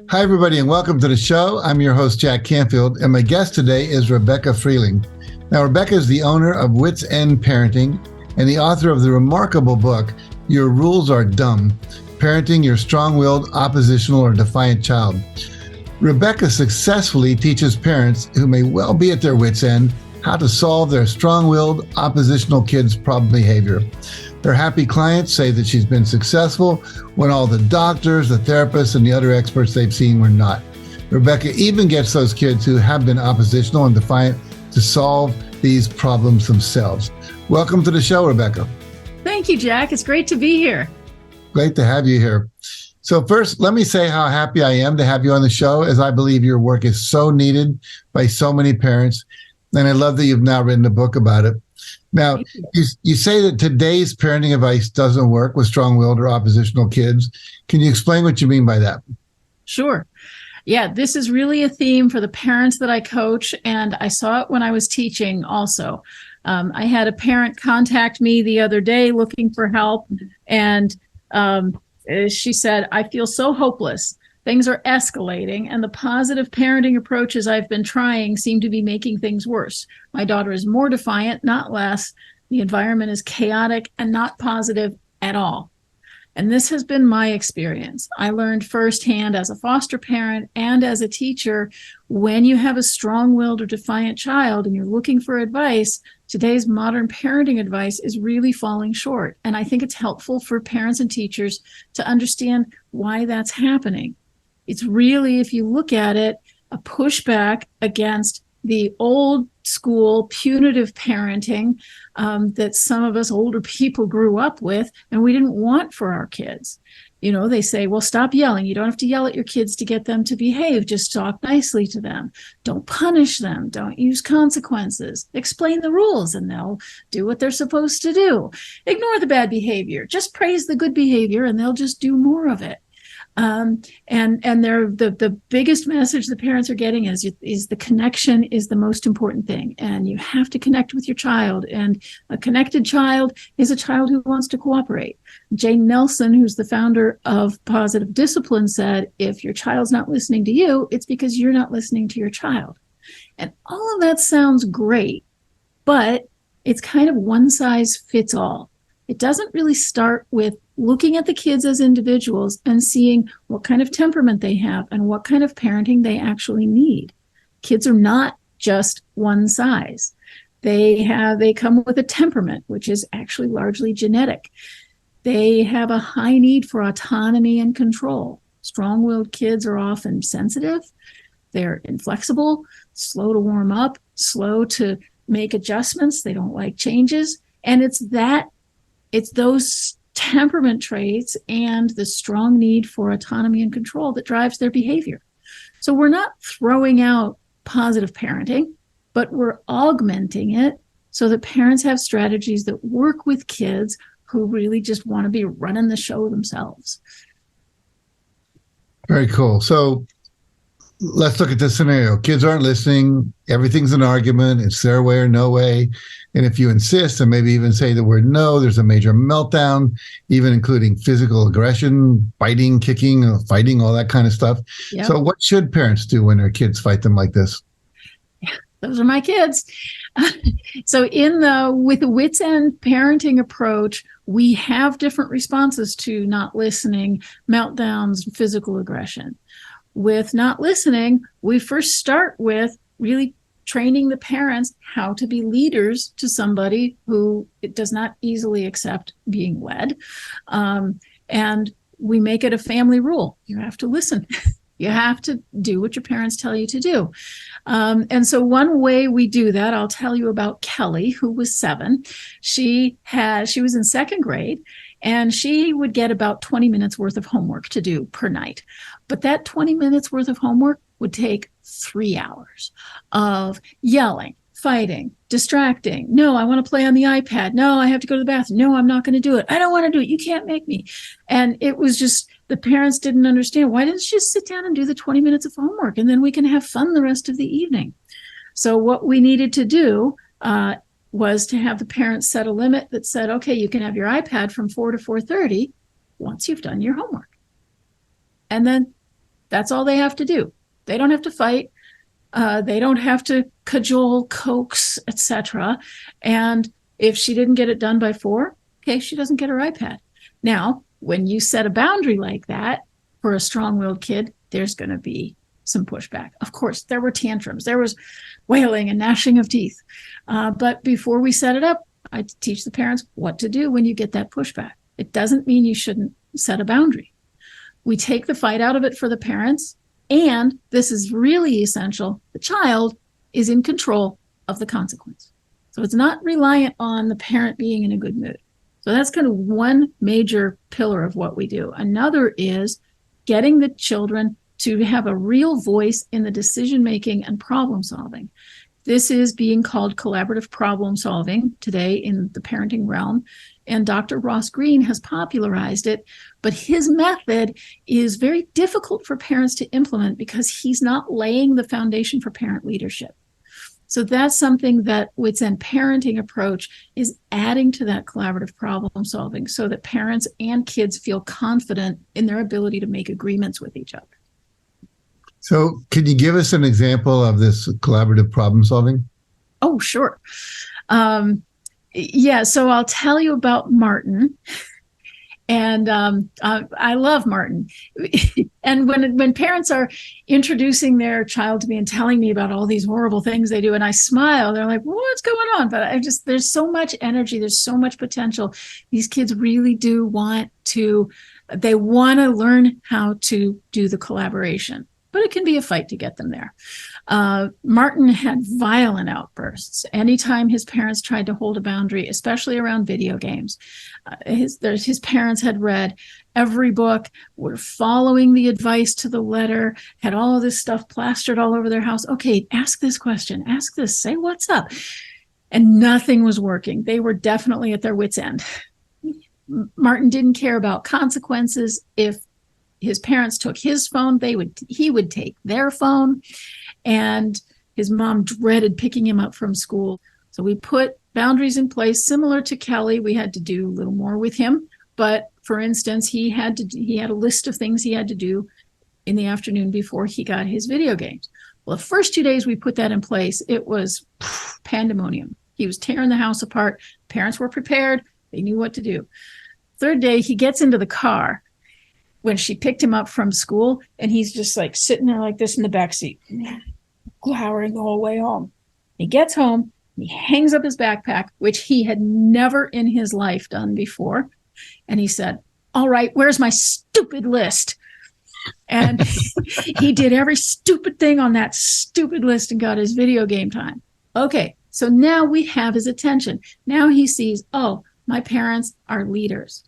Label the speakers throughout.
Speaker 1: Hi, everybody, and welcome to the show. I'm your host, Jack Canfield, and my guest today is Rebecca Freeling. Now, Rebecca is the owner of Wits End Parenting and the author of the remarkable book, Your Rules Are Dumb: Parenting Your Strong-Willed, Oppositional, or Defiant Child. Rebecca successfully teaches parents who may well be at their wits' end how to solve their strong-willed, oppositional kids' problem behavior. Her happy clients say that she's been successful when all the doctors, the therapists, and the other experts they've seen were not. Rebecca even gets those kids who have been oppositional and defiant to solve these problems themselves. Welcome to the show, Rebecca.
Speaker 2: Thank you, Jack. It's great to be here.
Speaker 1: Great to have you here. So first, let me say how happy I am to have you on the show, as I believe your work is so needed by so many parents. And I love that you've now written a book about it. Now, you say that today's parenting advice doesn't work with strong-willed or oppositional kids. Can you explain what you mean by that?
Speaker 2: Sure. Yeah, this is really a theme for the parents that I coach, and I saw it when I was teaching also. I had a parent contact me the other day looking for help, and she said, I feel so hopeless. Things are escalating, and the positive parenting approaches I've been trying seem to be making things worse. My daughter is more defiant, not less. The environment is chaotic and not positive at all. And this has been my experience. I learned firsthand as a foster parent and as a teacher, when you have a strong-willed or defiant child and you're looking for advice, today's modern parenting advice is really falling short. And I think it's helpful for parents and teachers to understand why that's happening. It's really, if you look at it, a pushback against the old school punitive parenting that some of us older people grew up with and we didn't want for our kids. You know, they say, well, stop yelling. You don't have to yell at your kids to get them to behave. Just talk nicely to them. Don't punish them. Don't use consequences. Explain the rules and they'll do what they're supposed to do. Ignore the bad behavior. Just praise the good behavior and they'll just do more of it. And they're the biggest message the parents are getting is the connection is the most important thing. And you have to connect with your child. And a connected child is a child who wants to cooperate. Jane Nelson, who's the founder of Positive Discipline, said, if your child's not listening to you, it's because you're not listening to your child. And all of that sounds great, but it's kind of one size fits all. It doesn't really start with looking at the kids as individuals and seeing what kind of temperament they have and what kind of parenting they actually need. Kids are not just one size. They come with a temperament, which is actually largely genetic. They have a high need for autonomy and control. Strong-willed kids are often sensitive. They're inflexible, slow to warm up, slow to make adjustments. They don't like changes. And it's those temperament traits and the strong need for autonomy and control that drives their behavior. So we're not throwing out positive parenting, but we're augmenting it so that parents have strategies that work with kids who really just want to be running the show themselves.
Speaker 1: Very cool. So let's look at this scenario. Kids aren't listening. Everything's an argument. It's their way or no way. And if you insist and maybe even say the word no, there's a major meltdown, even including physical aggression, biting, kicking, fighting, all that kind of stuff. Yep. So what should parents do when their kids fight them like this?
Speaker 2: Those are my kids. So with the Wits End parenting approach, we have different responses to not listening, meltdowns, physical aggression. With not listening, we first start with really training the parents how to be leaders to somebody who does not easily accept being led. And we make it a family rule. You have to listen. You have to do what your parents tell you to do. And so one way we do that, I'll tell you about Kelly, who was 7. She was in 2nd grade, and she would get about 20 minutes worth of homework to do per night. But that 20 minutes worth of homework would take 3 hours of yelling, fighting, distracting. No, I want to play on the iPad. No, I have to go to the bathroom. No, I'm not going to do it. I don't want to do it. You can't make me. And it was just, the parents didn't understand. Why didn't she just sit down and do the 20 minutes of homework and then we can have fun the rest of the evening? So what we needed to do was to have the parents set a limit that said, okay, you can have your iPad from 4 to 4:30 once you've done your homework. And then That's all they have to do. They don't have to fight. They don't have to cajole, coax, etc. And if she didn't get it done by 4, okay, she doesn't get her iPad. Now, when you set a boundary like that for a strong-willed kid, there's going to be some pushback. Of course, there were tantrums. There was wailing and gnashing of teeth. But before we set it up, I teach the parents what to do when you get that pushback. It doesn't mean you shouldn't set a boundary. We take the fight out of it for the parents. And this is really essential. The child is in control of the consequence. So it's not reliant on the parent being in a good mood. So that's kind of one major pillar of what we do. Another is getting the children to have a real voice in the decision-making and problem solving. This is being called collaborative problem solving today in the parenting realm. And Dr. Ross Greene has popularized it, but his method is very difficult for parents to implement because he's not laying the foundation for parent leadership. So that's something that Wits End parenting approach is adding to that collaborative problem solving so that parents and kids feel confident in their ability to make agreements with each other.
Speaker 1: So can you give us an example of this collaborative problem solving?
Speaker 2: Oh, sure. Yeah, so I'll tell you about Martin. And I love Martin. And when parents are introducing their child to me and telling me about all these horrible things they do, and I smile, they're like, what's going on? But there's so much energy, there's so much potential. These kids really do want to learn how to do the collaboration. But it can be a fight to get them there. Martin had violent outbursts anytime his parents tried to hold a boundary, especially around video games. His parents had read every book, were following the advice to the letter, had all of this stuff plastered all over their house. Okay, ask this question, ask this, say what's up. And nothing was working. They were definitely at their wits' end. Martin didn't care about consequences. If his parents took his phone, he would take their phone, and his mom dreaded picking him up from school. So we put boundaries in place similar to Kelly. We had to do a little more with him, but for instance, he had a list of things he had to do in the afternoon before he got his video games. Well, the first 2 days we put that in place, it was pandemonium. He was tearing the house apart. Parents were prepared. They knew what to do. Third day, he gets into the car when she picked him up from school, and he's just like sitting there like this in the backseat, glowering the whole way home. He gets home, he hangs up his backpack, which he had never in his life done before. And he said, all right, where's my stupid list? And he did every stupid thing on that stupid list and got his video game time. Okay, so now we have his attention. Now he sees, oh, my parents are leaders.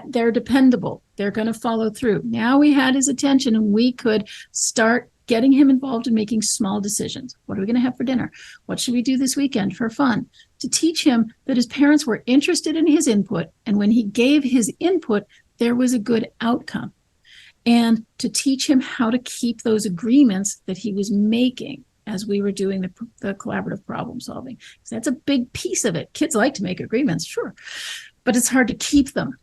Speaker 2: They're dependable. They're going to follow through. Now we had his attention, and we could start getting him involved in making small decisions. What are we going to have for dinner? What should we do this weekend for fun? To teach him that his parents were interested in his input, and when he gave his input, there was a good outcome. And to teach him how to keep those agreements that he was making as we were doing the collaborative problem solving. So that's a big piece of it. Kids like to make agreements, sure, but it's hard to keep them.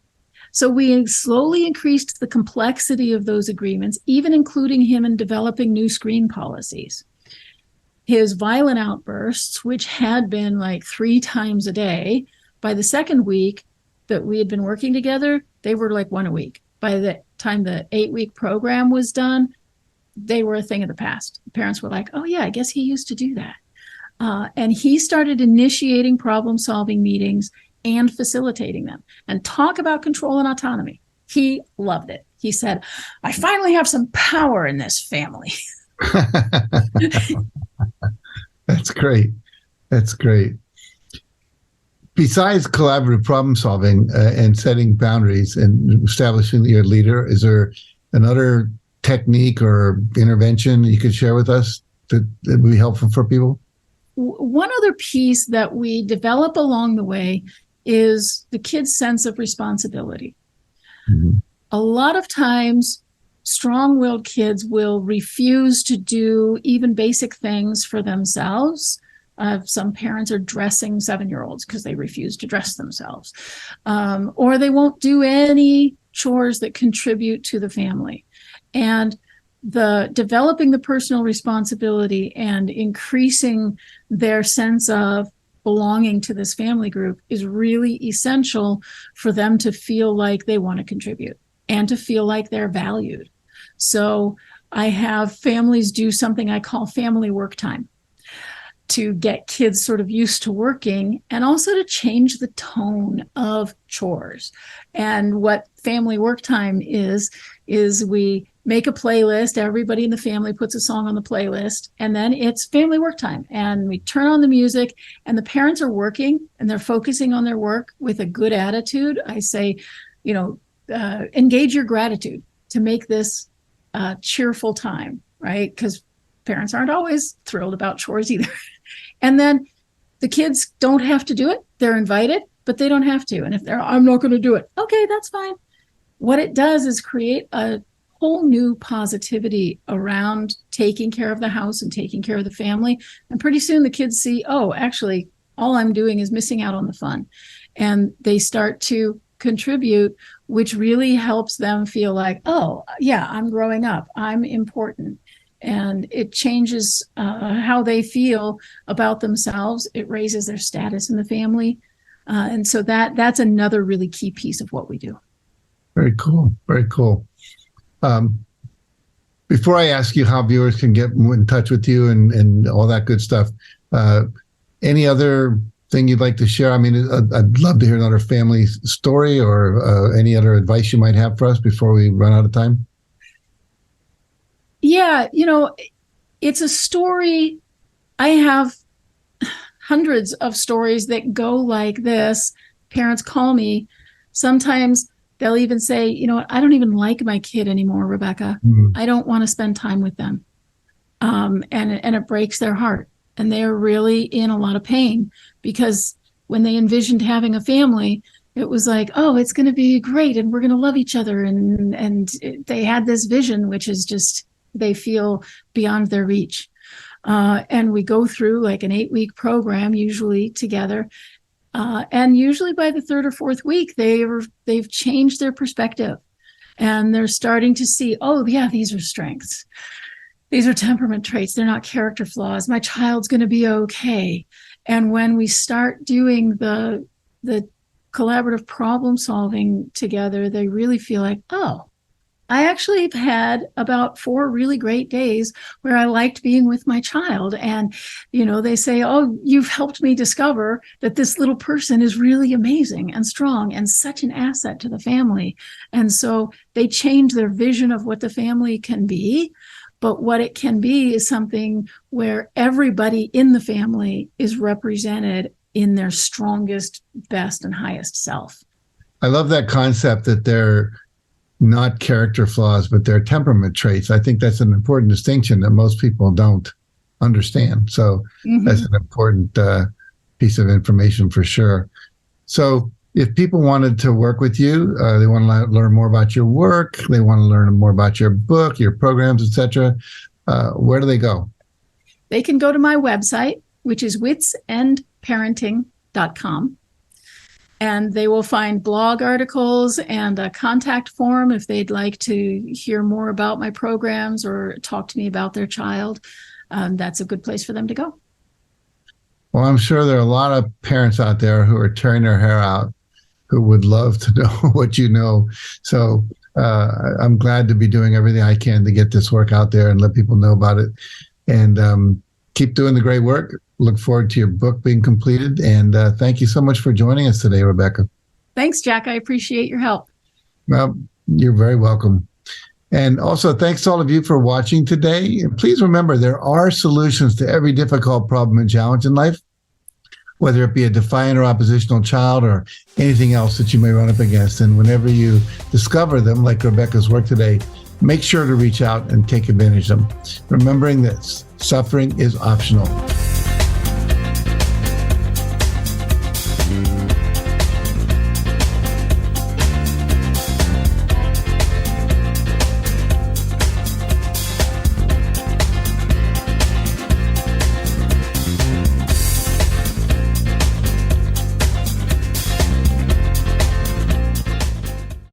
Speaker 2: So we slowly increased the complexity of those agreements, even including him in developing new screen policies. His violent outbursts, which had been like 3 times a day, by the second week that we had been working together, they were like 1 a week. By the time the 8-week program was done, they were a thing of the past. The parents were like, oh yeah, I guess he used to do that. And he started initiating problem-solving meetings and facilitating them. And talk about control and autonomy. He loved it. He said, I finally have some power in this family.
Speaker 1: That's great. That's great. Besides collaborative problem solving and setting boundaries and establishing your leader, is there another technique or intervention you could share with us that would be helpful for people?
Speaker 2: One other piece that we develop along the way is the kid's sense of responsibility. Mm-hmm. A lot of times, strong-willed kids will refuse to do even basic things for themselves. Some parents are dressing 7-year-olds because they refuse to dress themselves. Or they won't do any chores that contribute to the family. And the developing the personal responsibility and increasing their sense of belonging to this family group is really essential for them to feel like they want to contribute and to feel like they're valued. So I have families do something I call family work time to get kids sort of used to working and also to change the tone of chores. And what family work time is we make a playlist. Everybody in the family puts a song on the playlist, and then it's family work time. And we turn on the music, and the parents are working and they're focusing on their work with a good attitude. I say, engage your gratitude to make this a cheerful time, right? Because parents aren't always thrilled about chores either. And then the kids don't have to do it. They're invited, but they don't have to. And if I'm not going to do it, okay, that's fine. What it does is create a whole new positivity around taking care of the house and taking care of the family. And pretty soon the kids see, oh, actually, all I'm doing is missing out on the fun. And they start to contribute, which really helps them feel like, oh, yeah, I'm growing up. I'm important. And it changes how they feel about themselves. It raises their status in the family. And so that's another really key piece of what we do.
Speaker 1: Very cool. Very cool. Before I ask you how viewers can get in touch with you and all that good stuff, any other thing you'd like to share? I mean, I'd love to hear another family story or any other advice you might have for us before we run out of time.
Speaker 2: Yeah, it's a story. I have hundreds of stories that go like this. Parents call me. Sometimes they'll even say, I don't even like my kid anymore, Rebecca. I don't want to spend time with them. And it breaks their heart. And they're really in a lot of pain because when they envisioned having a family, it was like, oh, it's going to be great and we're going to love each other. And they had this vision, which is just, they feel beyond their reach. And we go through like an 8-week program, usually together. And usually by the 3rd or 4th week, they've changed their perspective and they're starting to see, oh, yeah, these are strengths. These are temperament traits. They're not character flaws. My child's going to be okay. And when we start doing the collaborative problem solving together, they really feel like, oh, I actually have had about 4 really great days where I liked being with my child. And, they say, oh, you've helped me discover that this little person is really amazing and strong and such an asset to the family. And so they change their vision of what the family can be. But what it can be is something where everybody in the family is represented in their strongest, best, and highest self.
Speaker 1: I love that concept that they're not character flaws, but they're temperament traits. I think that's an important distinction that most people don't understand. So that's an important piece of information for sure. So if people wanted to work with you, they want to learn more about your work, they want to learn more about your book, your programs, etc., where do they go?
Speaker 2: They can go to my website, which is witsendparenting.com. And they will find blog articles and a contact form if they'd like to hear more about my programs or talk to me about their child. That's a good place for them to go.
Speaker 1: Well, I'm sure there are a lot of parents out there who are tearing their hair out who would love to know what you know. So I'm glad to be doing everything I can to get this work out there and let people know about it. And keep doing the great work. Look forward to your book being completed. And thank you so much for joining us today, Rebecca.
Speaker 2: Thanks, Jack. I appreciate your help.
Speaker 1: Well, you're very welcome. And also, thanks to all of you for watching today. And please remember, there are solutions to every difficult problem and challenge in life, whether it be a defiant or oppositional child or anything else that you may run up against. And whenever you discover them, like Rebecca's work today, make sure to reach out and take advantage of them, remembering that suffering is optional.